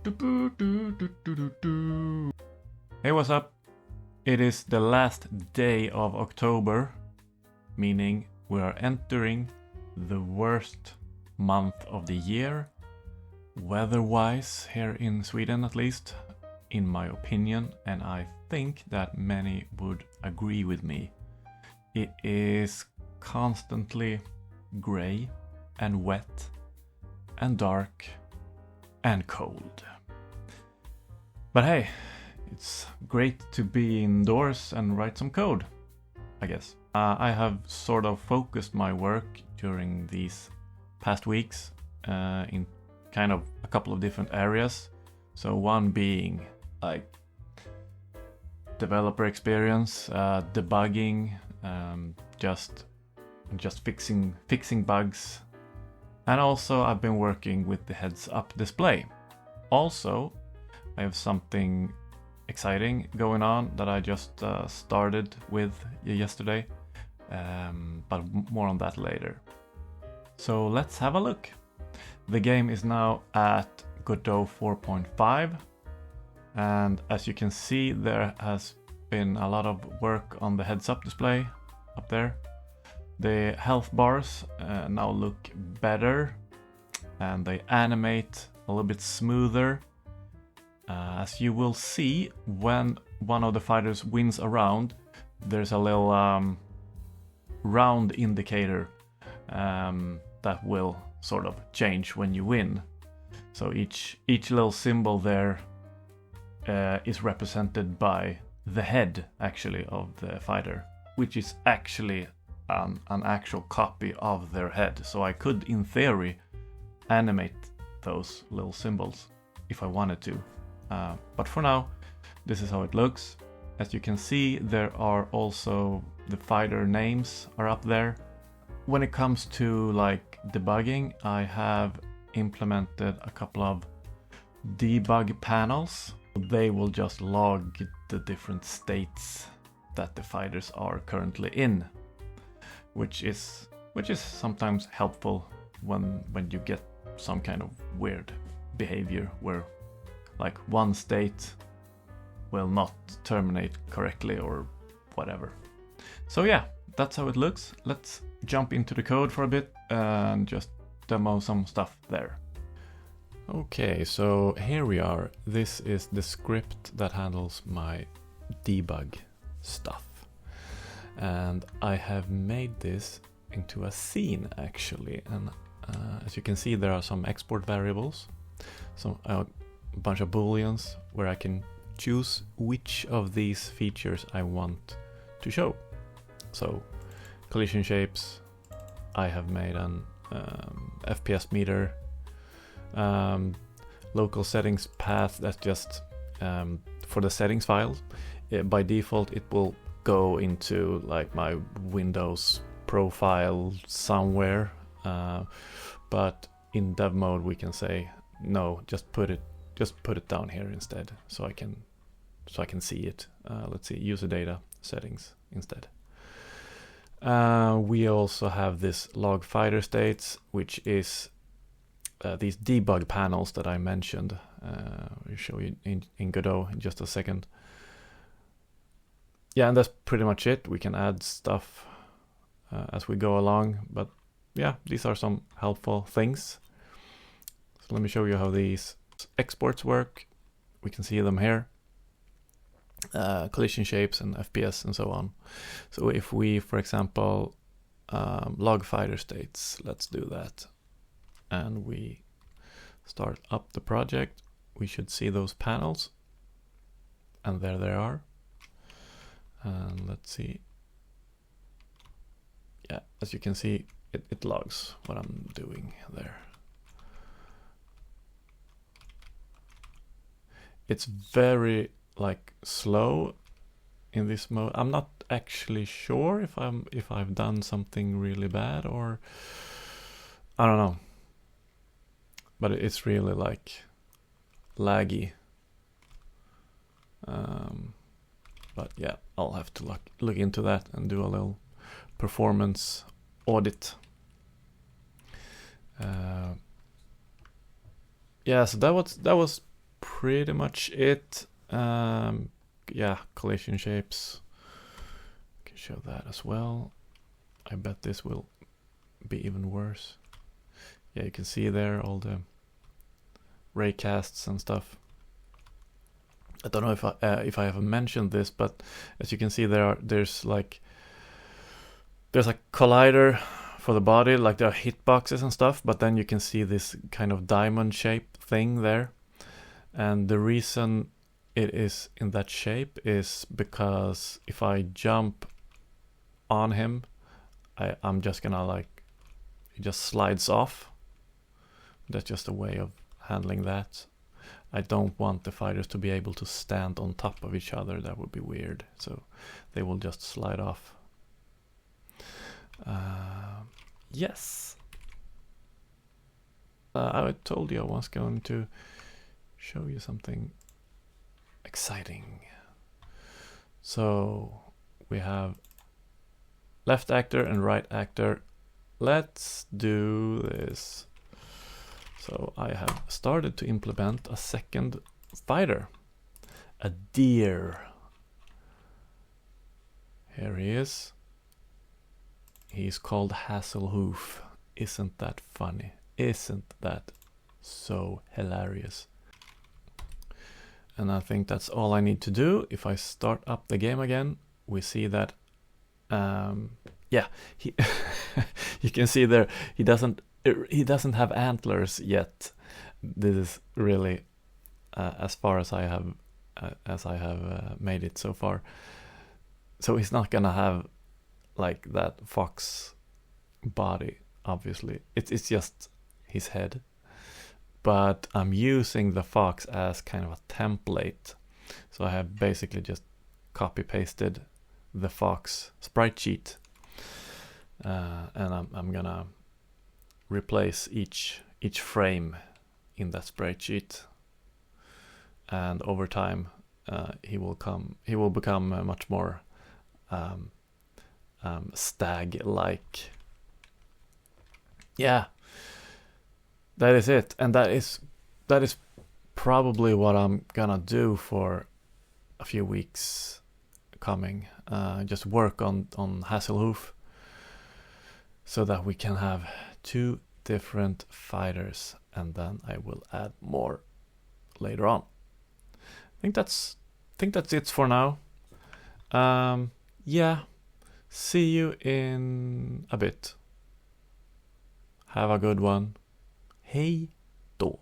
Hey, what's up? It is the last day of October, meaning we are entering the worst month of the year, weather-wise, here in Sweden at least, in my opinion, and I think that many would agree with me. It is constantly grey and wet and dark and cold. But hey, it's great to be indoors and write some code, I guess. I have sort of focused my work during these past weeks in kind of a couple of different areas. So one being like developer experience, debugging, just fixing bugs. And also I've been working with the heads-up display. Also, I have something exciting going on that I just started with yesterday, but more on that later. So let's have a look. The game is now at Godot 4.5, and as you can see, there has been a lot of work on the heads-up display up there. The health bars now look better, and they animate a little bit smoother. As you will see, when one of the fighters wins a round, there's a little round indicator that will sort of change when you win. So each little symbol there is represented by the head, actually, of the fighter, which is actually an actual copy of their head. So I could, in theory, animate those little symbols if I wanted to. But for now, this is how it looks. As you can see, there are also the fighter names are up there. When it comes to like debugging, I have implemented a couple of debug panels. They will just log the different states that the fighters are currently in, which is sometimes helpful when you get some kind of weird behavior where like one state will not terminate correctly or whatever. So yeah, that's how it looks. Let's jump into the code for a bit and just demo some stuff there. Okay, so here we are. This is the script that handles my debug stuff. And I have made this into a scene actually. And as you can see, there are some export variables, some a bunch of booleans where I can choose which of these features I want to show. So collision shapes, I have made an FPS meter, local settings path that's just for the settings files. By default it will go into like my Windows profile somewhere, but in dev mode we can say no, just put it down here instead, so I can see it. Let's see, user data settings instead. We also have this log fighter states, which is these debug panels that I mentioned. I'll show you in Godot in just a second. Yeah, and that's pretty much it. We can add stuff as we go along, but yeah, these are some helpful things. So let me show you how these exports work. We can see them here. Collision shapes and FPS and so on. So if we, for example, log fighter states, let's do that. And we start up the project, we should see those panels. And there they are. And let's see. Yeah, as you can see, it logs what I'm doing there. It's very like slow in this mode. I'm not actually sure if I've done something really bad or I don't know. But it's really like laggy. But yeah, I'll have to look into that and do a little performance audit. Yeah, so that was pretty much it. Yeah, collision shapes. I can show that as well. I bet this will be even worse. Yeah, you can see there all the ray casts and stuff. I don't know if I have mentioned this, but as you can see, there's a collider for the body, like there are hitboxes and stuff, but then you can see this kind of diamond shape thing there. And the reason it is in that shape is because if I jump on him, I'm just gonna like, it just slides off. That's just a way of handling that. I don't want the fighters to be able to stand on top of each other. That would be weird. So they will just slide off. Yes. I told you I was going to show you something exciting. So we have left actor and right actor. Let's do this. So I have started to implement a second fighter, a deer. Here he is. He's called Hasselhoof. Isn't that funny? Isn't that so hilarious? And I think that's all I need to do. If I start up the game again, we see that, yeah, you can see there, he doesn't have antlers yet. This is really as far as I have made it so far. So he's not gonna have like that fox body, obviously. It's just his head. But I'm using the fox as kind of a template. So I have basically just copy pasted the fox sprite sheet, and I'm gonna replace each frame in that spreadsheet, and over time he will become much more stag-like. Yeah, that is it, and that is probably what I'm gonna do for a few weeks coming. Just work on Hasselhoof, so that we can have 2 different fighters, and then I will add more later on. I think that's it for now. Yeah, see you in a bit. Have a good one. Hej då.